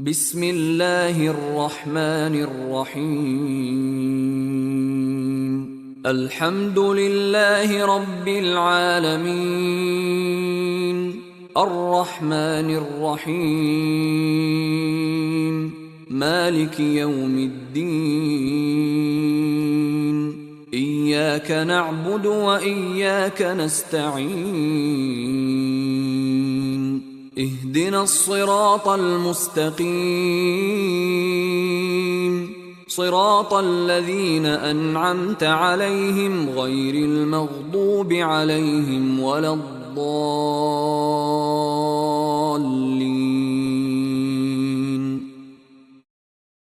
بسم الله الرحمن الرحيم. الحمد لله رب العالمين، الرحمن الرحيم، مالك يوم الدين. إياك نعبد وإياك نستعين. اهدنا الصراط المستقيم، صراط الذين أنعمت عليهم غير المغضوب عليهم ولا الضالين.